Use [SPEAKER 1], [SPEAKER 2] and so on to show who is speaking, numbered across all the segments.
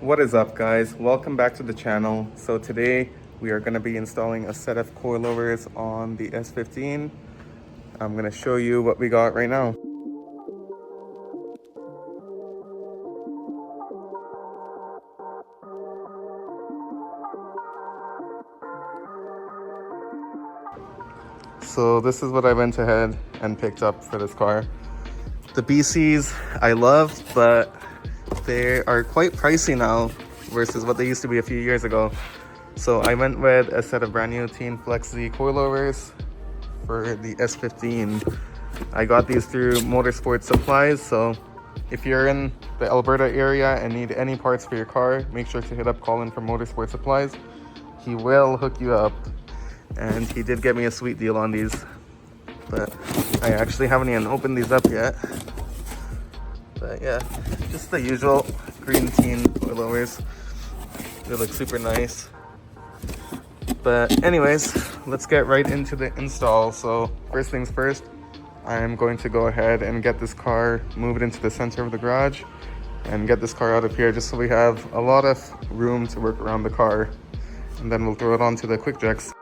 [SPEAKER 1] What is up, guys? Welcome back to the channel. So today we are going to be installing a set of coilovers on the S15. I'm going to show you what we got right now. So this is what I went ahead and picked up for this car. The BCs I love, but they are quite pricey now versus what they used to be a few years ago. So I went with a set of brand new Teen Flex Z coilovers for the S15. I got these through Motorsport Supplies, so if you're in the Alberta area and need any parts for your car, make sure to hit up Colin from Motorsport Supplies. He will hook you up, and he did get me a sweet deal on these, but I actually haven't even opened these up yet. But yeah, just the usual green teen coilovers. They look super nice. But anyways, let's get right into the install. So first things first, I'm going to go ahead and get this car, move it into the center of the garage, and get this car out of here just so we have a lot of room to work around the car. And then we'll throw it onto the quick jacks.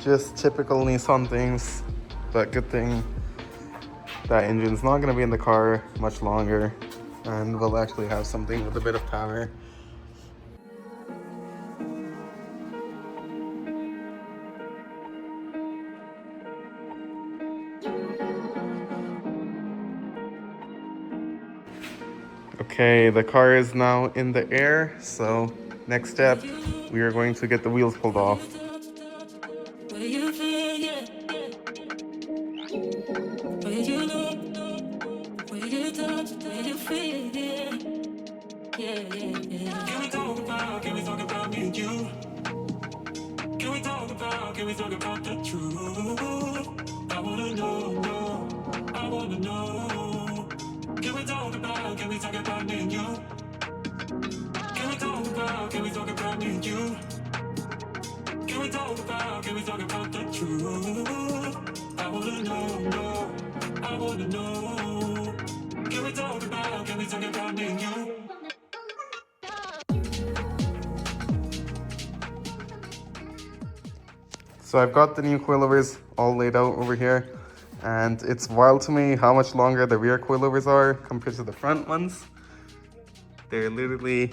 [SPEAKER 1] Just typical Nissan things, but good thing that engine's not going to be in the car much longer, and we'll actually have something with a bit of power. Okay, the car is now in the air, so next step, we are going to get the wheels pulled off.
[SPEAKER 2] Can we talk about the truth? I wanna know, I wanna know. Can we talk about me and you? Can we talk about me and you? Can we talk about the truth? I wanna know, I wanna know. Can we talk about me and you?
[SPEAKER 1] So I've got the new coilovers all laid out over here, and it's wild to me how much longer the rear coilovers are compared to the front ones. They're literally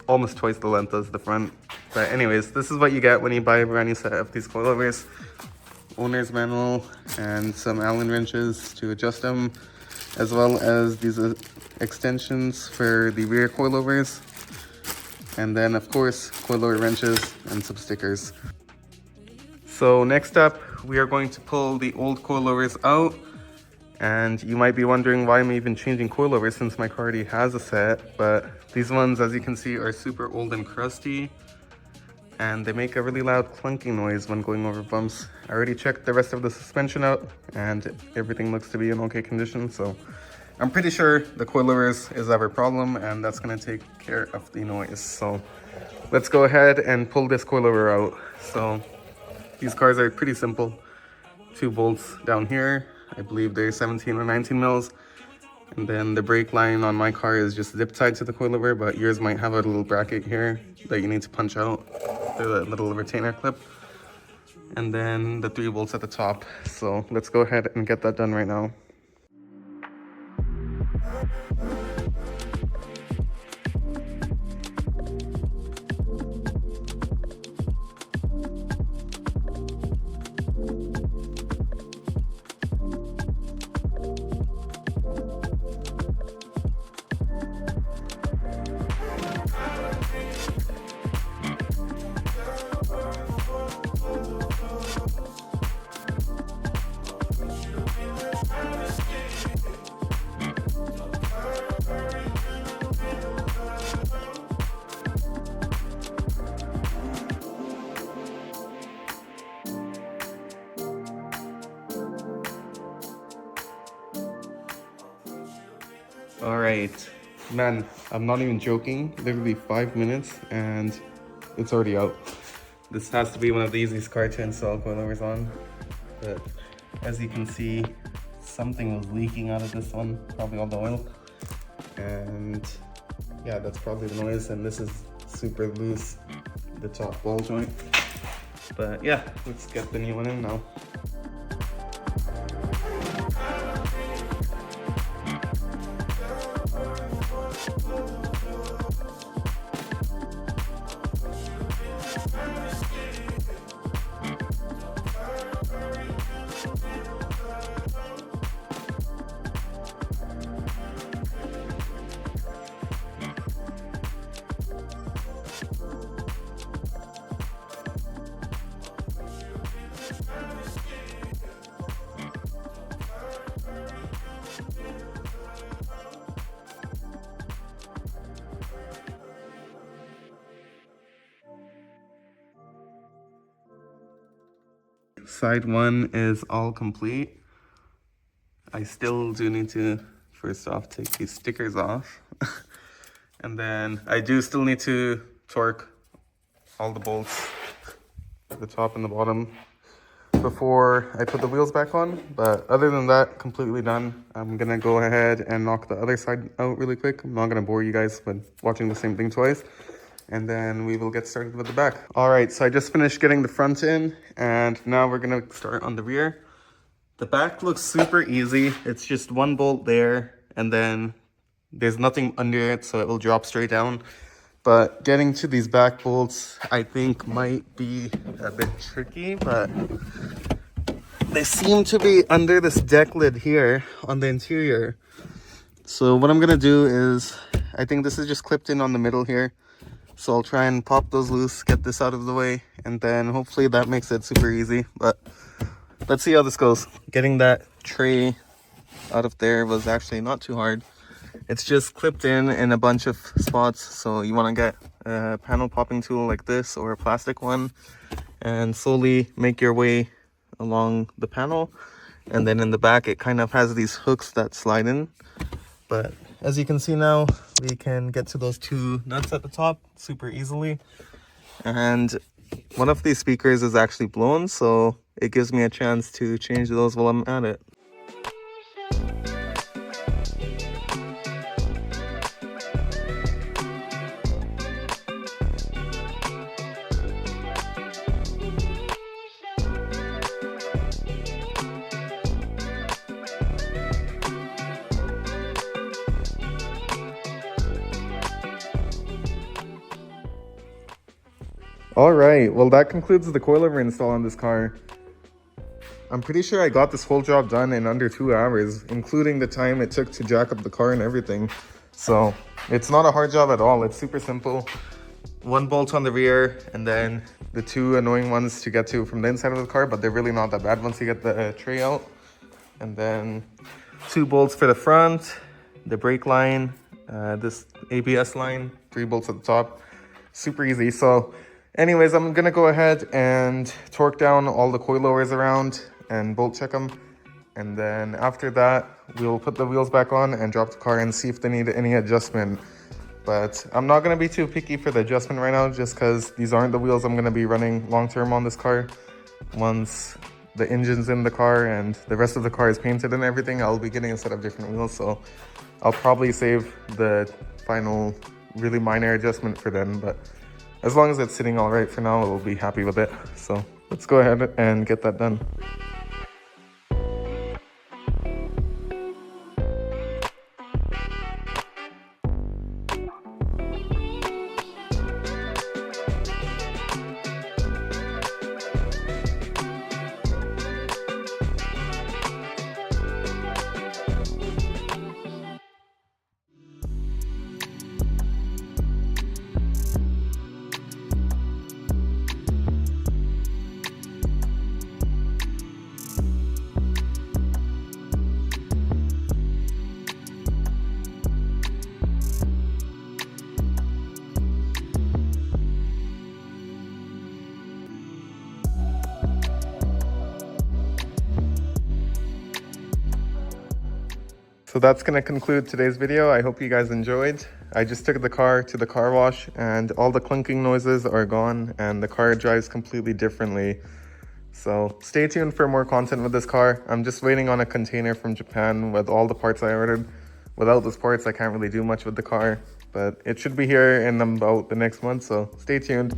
[SPEAKER 1] almost twice the length as the front. But anyways, this is what you get when you buy a brand new set of these coilovers. Owner's manual and some Allen wrenches to adjust them, as well as these extensions for the rear coilovers. And then of course, coilover wrenches and some stickers. So next up, we are going to pull the old coilovers out. And you might be wondering why I'm even changing coilovers since my car already has a set. But these ones, as you can see, are super old and crusty. And they make a really loud clunking noise when going over bumps. I already checked the rest of the suspension out and everything looks to be in okay condition. So I'm pretty sure the coilovers is our problem, and that's gonna take care of the noise. So let's go ahead and pull this coilover out. So these cars are pretty simple. 2 bolts down here. I believe they're 17 or 19 mils. And then the brake line on my car is just zip tied to the coilover, but yours might have a little bracket here that you need to punch out through the little retainer clip. And then the 3 bolts at the top. So let's go ahead and get that done right now. All right, man, I'm not even joking. Literally 5 minutes and it's already out. This has to be one of the easiest cars to install coilovers on. But as you can see, something was leaking out of this one, probably all the oil. And yeah, that's probably the noise. And this is super loose, the top ball joint. But yeah, let's get the new one in now. Side one is all complete. I still do need to, first off, take these stickers off. And then I do still need to torque all the bolts at the top and the bottom before I put the wheels back on. But other than that, completely done. I'm gonna go ahead and knock the other side out really quick. I'm not gonna bore you guys with watching the same thing twice. And then we will get started with the back. All right, so I just finished getting the front in and now we're gonna start on the rear. The back looks super easy. It's just one bolt there and then there's nothing under it, so it will drop straight down. But getting to these back bolts, I think might be a bit tricky, but they seem to be under this deck lid here on the interior. So what I'm gonna do is, I think this is just clipped in on the middle here. So I'll try and pop those loose, get this out of the way, and then hopefully that makes it super easy. But let's see how this goes. Getting that tray out of there was actually not too hard. It's just clipped in a bunch of spots. So you want to get a panel popping tool like this or a plastic one and slowly make your way along the panel. And then in the back, it kind of has these hooks that slide in. But as you can see now, we can get to those two nuts at the top super easily. And one of these speakers is actually blown, so it gives me a chance to change those while I'm at it. All right, well that concludes the coilover install on this car. I'm pretty sure I got this whole job done in under 2 hours, including the time it took to jack up the car and everything. So it's not a hard job at all. It's super simple. One bolt on the rear and then the two annoying ones to get to from the inside of the car, but they're really not that bad once you get the tray out. And then 2 bolts for the front, the brake line, this ABS line, 3 bolts at the top. Super easy. So anyways, I'm gonna go ahead and torque down all the coilovers around and bolt check them. And then after that, we'll put the wheels back on and drop the car and see if they need any adjustment. But I'm not gonna be too picky for the adjustment right now, just because these aren't the wheels I'm gonna be running long-term on this car. Once the engine's in the car and the rest of the car is painted and everything, I'll be getting a set of different wheels. So I'll probably save the final really minor adjustment for then. But as long as it's sitting all right for now, we'll be happy with it. So let's go ahead and get that done. So that's going to conclude today's video. I hope you guys enjoyed. I just took the car to the car wash and all the clunking noises are gone and the car drives completely differently. So stay tuned for more content with this car. I'm just waiting on a container from Japan with all the parts I ordered. Without those parts, I can't really do much with the car, but it should be here in about the next month, so stay tuned.